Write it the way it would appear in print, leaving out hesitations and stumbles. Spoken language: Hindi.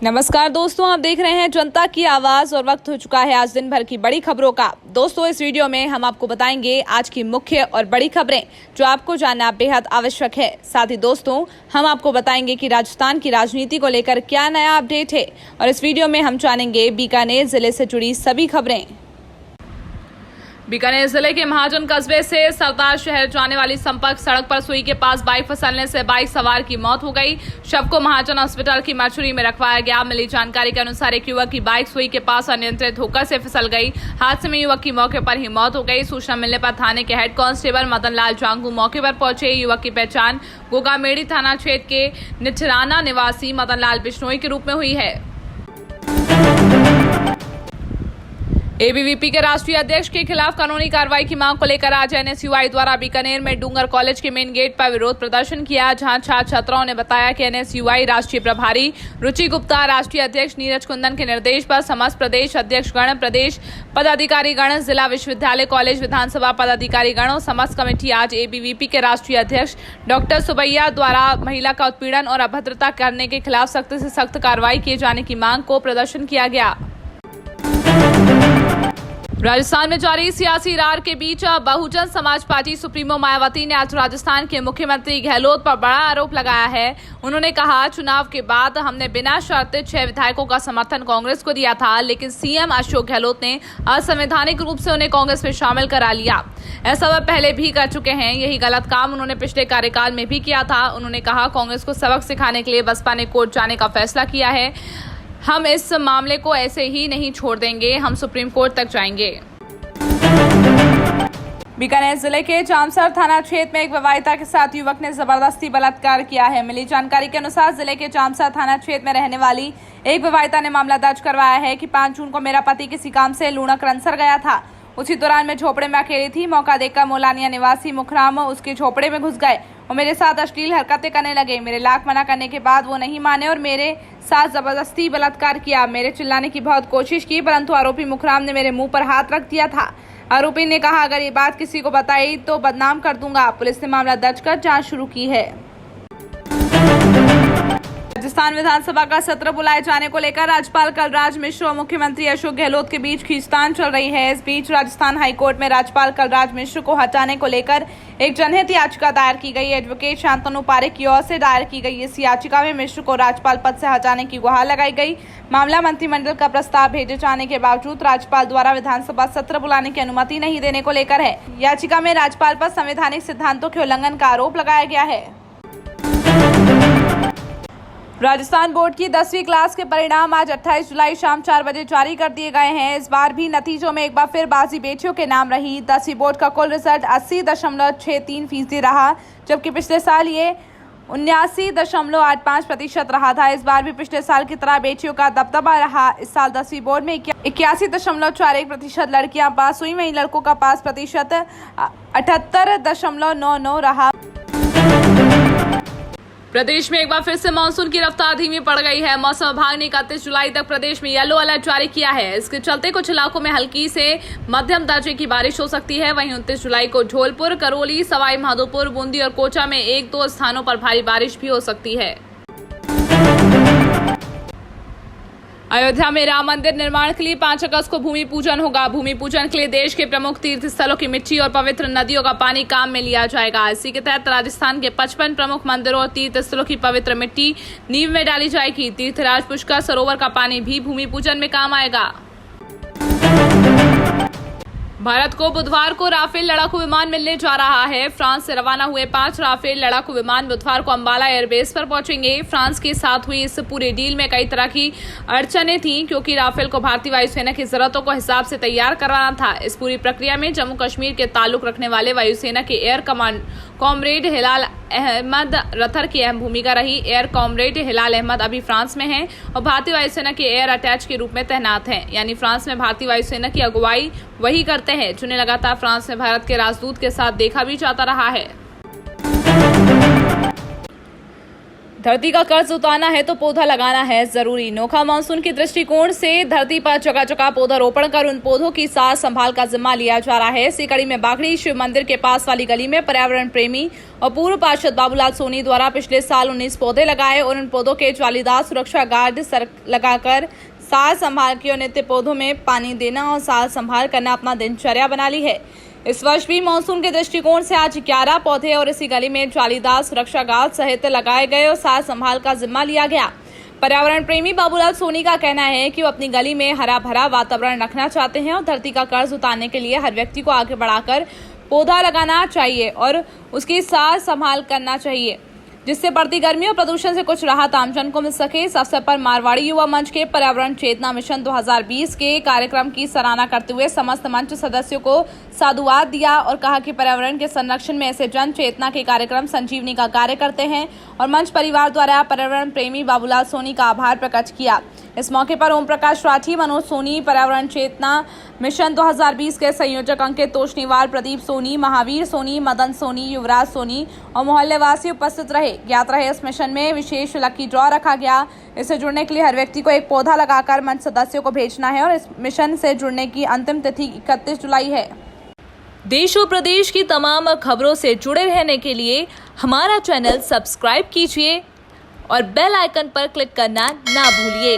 नमस्कार दोस्तों, आप देख रहे हैं जनता की आवाज और वक्त हो चुका है आज दिन भर की बड़ी खबरों का। दोस्तों, इस वीडियो में हम आपको बताएंगे आज की मुख्य और बड़ी खबरें जो आपको जानना बेहद आवश्यक है। साथ ही दोस्तों, हम आपको बताएंगे कि राजस्थान की राजनीति को लेकर क्या नया अपडेट है और इस वीडियो में हम जानेंगे बीकानेर जिले से जुड़ी सभी खबरें। बीकानेर जिले के महाजन कस्बे से सरदार शहर जाने वाली संपर्क सड़क पर सुई के पास बाइक फिसलने से बाइक सवार की मौत हो गई। शव को महाजन अस्पताल की मरचुरी में रखवाया गया। मिली जानकारी के अनुसार एक युवक की बाइक सुई के पास अनियंत्रित होकर से फिसल गई। हादसे में युवक की मौके पर ही मौत हो गई। सूचना मिलने पर थाने के हेड कांस्टेबल मदन लाल जांगू मौके पर पहुंचे। युवक की पहचान गोगामेड़ी थाना क्षेत्र के निठराना निवासी मदन लाल बिश्नोई के रूप में हुई है। एबीवीपी के राष्ट्रीय अध्यक्ष के खिलाफ कानूनी कार्रवाई की मांग को लेकर आज एनएसयूआई द्वारा बीकानेर में डूंगर कॉलेज के मेन गेट पर विरोध प्रदर्शन किया, जहां छात्र छात्राओं ने बताया कि एनएसयूआई राष्ट्रीय प्रभारी रुचि गुप्ता, राष्ट्रीय अध्यक्ष नीरज कुंदन के निर्देश पर समस्त प्रदेश अध्यक्ष गण, प्रदेश पदाधिकारी गण, जिला विश्वविद्यालय कॉलेज विधानसभा पदाधिकारी गण और समस्त कमेटी आज एबीवीपी के राष्ट्रीय अध्यक्ष डॉक्टर सुबैया द्वारा महिला का उत्पीड़न और अभद्रता करने के खिलाफ सख्त से सख्त कार्रवाई किए जाने की मांग को प्रदर्शन किया गया। राजस्थान में जारी सियासी रार के बीच बहुजन समाज पार्टी सुप्रीमो मायावती ने आज राजस्थान के मुख्यमंत्री गहलोत पर बड़ा आरोप लगाया है। उन्होंने कहा, चुनाव के बाद हमने बिना शर्त 6 विधायकों का समर्थन कांग्रेस को दिया था, लेकिन सीएम अशोक गहलोत ने असंवैधानिक रूप से उन्हें कांग्रेस में शामिल करा लिया। ऐसा वह पहले भी कर चुके हैं। यही गलत काम उन्होंने पिछले कार्यकाल में भी किया था। उन्होंने कहा, कांग्रेस को सबक सिखाने के लिए बसपा ने कोर्ट जाने का फैसला किया है। हम इस मामले को ऐसे ही नहीं छोड़ देंगे, हम सुप्रीम कोर्ट तक जाएंगे। बीकानेर जिले के चामसर थाना क्षेत्र में एक विवाहिता के साथ युवक ने जबरदस्ती बलात्कार किया है। मिली जानकारी के अनुसार जिले के चामसर थाना क्षेत्र में रहने वाली एक विवाहिता ने मामला दर्ज करवाया है कि 5 जून को मेरा पति किसी काम से लूणक रनसर गया था। उसी दौरान मैं झोपड़े में अकेली थी। मौका देखकर मोलानिया निवासी मुखराम उसके झोपड़े में घुस गए और मेरे साथ अश्लील हरकतें करने लगे। मेरे लाख मना करने के बाद वो नहीं माने और मेरे साथ जबरदस्ती बलात्कार किया। मेरे चिल्लाने की बहुत कोशिश की, परंतु आरोपी मुखराम ने मेरे मुंह पर हाथ रख दिया था। आरोपी ने कहा, अगर ये बात किसी को बताई तो बदनाम कर दूंगा। पुलिस ने मामला दर्ज कर जांच शुरू की है। राजस्थान विधानसभा का सत्र बुलाए जाने को लेकर राज्यपाल कलराज मिश्र और मुख्यमंत्री अशोक गहलोत के बीच खींचतान चल रही है। इस बीच राजस्थान हाईकोर्ट में राज्यपाल कलराज मिश्र को हटाने को लेकर एक जनहित याचिका दायर की गई। एडवोकेट शांतनु पारेख की ओर से दायर की गई इस याचिका में मिश्र को राज्यपाल पद से हटाने की गुहार लगाई गई। मामला मंत्रिमंडल का प्रस्ताव भेजे जाने के बावजूद राज्यपाल द्वारा विधानसभा सत्र बुलाने की अनुमति नहीं देने को लेकर है। याचिका में राज्यपाल पर संवैधानिक सिद्धांतों के उल्लंघन का आरोप लगाया गया है। राजस्थान बोर्ड की 10वीं क्लास के परिणाम आज 28 जुलाई शाम 4 बजे जारी कर दिए गए हैं। इस बार भी नतीजों में एक बार फिर बाजी बेटियों के नाम रही। 10वीं बोर्ड का कुल रिजल्ट 80.63% रहा, जबकि पिछले साल ये 79.85% रहा था। इस बार भी पिछले साल की तरह बेटियों का दबदबा रहा। इस साल 10वीं बोर्ड में 81.41% लड़कियां पास हुई, वहीं लड़कों का पास प्रतिशत 78.99 रहा। प्रदेश में एक बार फिर से मानसून की रफ्तार धीमी पड़ गई है। मौसम विभाग ने 31 जुलाई तक प्रदेश में येलो अलर्ट जारी किया है। इसके चलते कुछ इलाकों में हल्की से मध्यम दर्जे की बारिश हो सकती है। वहीं 29 जुलाई को धौलपुर, करौली, सवाई माधोपुर, बूंदी और कोटा में 1-2 स्थानों पर भारी बारिश भी हो सकती है। अयोध्या में राम मंदिर निर्माण के लिए 5 अगस्त को भूमि पूजन होगा। भूमि पूजन के लिए देश के प्रमुख तीर्थ स्थलों की मिट्टी और पवित्र नदियों का पानी काम में लिया जाएगा। इसी के तहत राजस्थान के 55 प्रमुख मंदिरों और तीर्थ स्थलों की पवित्र मिट्टी नींव में डाली जाएगी। तीर्थराज पुष्कर सरोवर का पानी भी भूमि पूजन में काम आएगा। भारत को बुधवार को राफेल लड़ाकू विमान मिलने जा रहा है। फ्रांस से रवाना हुए 5 राफेल लड़ाकू विमान बुधवार को अंबाला एयरबेस पर पहुंचेंगे। फ्रांस के साथ हुई इस पूरे डील में कई तरह की अड़चनें थीं, क्योंकि राफेल को भारतीय वायुसेना की जरूरतों को हिसाब से तैयार करवाना था। इस पूरी प्रक्रिया में जम्मू कश्मीर के ताल्लुक रखने वाले वायुसेना के एयर कॉमरेड हिलाल अहमद रथर की अहम भूमिका रही। एयर कॉमरेड हिलाल अहमद अभी फ्रांस में हैं और भारतीय वायुसेना के एयर अटैच के रूप में तैनात हैं, यानी फ्रांस में भारतीय वायुसेना की अगुवाई वही करते हैं, जिन्हें लगातार फ्रांस में भारत के राजदूत के साथ देखा भी जाता रहा है। धरती का कर्ज उतारना है तो पौधा लगाना है जरूरी। नोखा मानसून के दृष्टिकोण से धरती पर जगह जगह पौधारोपण कर उन पौधों की सार संभाल का जिम्मा लिया जा रहा है। इसी कड़ी में बागड़ी शिव मंदिर के पास वाली गली में पर्यावरण प्रेमी और पूर्व पार्षद बाबूलाल सोनी द्वारा पिछले साल 19 पौधे लगाए और उन पौधों के जालीदार सुरक्षा गार्ड लगाकर सार संभाल की और नित्य पौधों में पानी देना और सार संभाल करना अपना दिनचर्या बना ली है। इस वर्ष भी मानसून के दृष्टिकोण से आज 11 पौधे और इसी गली में जालीदार सुरक्षा गार्ड सहित लगाए गए और सार संभाल का जिम्मा लिया गया। पर्यावरण प्रेमी बाबूलाल सोनी का कहना है कि वो अपनी गली में हरा भरा वातावरण रखना चाहते हैं और धरती का कर्ज उतारने के लिए हर व्यक्ति को आगे बढ़ाकर पौधा लगाना चाहिए और उसकी सार संभाल करना चाहिए, जिससे बढ़ती गर्मी और प्रदूषण से कुछ राहत आमजन को मिल सके। इस अवसर पर मारवाड़ी युवा मंच के पर्यावरण चेतना मिशन 2020 के कार्यक्रम की सराहना करते हुए समस्त मंच सदस्यों को साधुवाद दिया और कहा कि पर्यावरण के संरक्षण में ऐसे जन चेतना के कार्यक्रम संजीवनी का कार्य करते हैं और मंच परिवार द्वारा पर्यावरण प्रेमी बाबूलाल सोनी का आभार प्रकट किया। इस मौके पर ओम प्रकाश राठी, मनोज सोनी, पर्यावरण चेतना मिशन 2020 के संयोजक अंकित तोषनीवाल, प्रदीप सोनी, महावीर सोनी, मदन सोनी, युवराज सोनी और मोहल्लेवासी उपस्थित रहे। ज्ञात रहे इस मिशन में विशेष लकी ड्रॉ रखा गया। इससे जुड़ने के लिए हर व्यक्ति को एक पौधा लगाकर मंच सदस्यों को भेजना है और इस मिशन से जुड़ने की अंतिम तिथि 31 जुलाई है। देश और प्रदेश की तमाम खबरों से जुड़े रहने के लिए हमारा चैनल सब्सक्राइब कीजिए और बेल आइकन पर क्लिक करना ना भूलिए।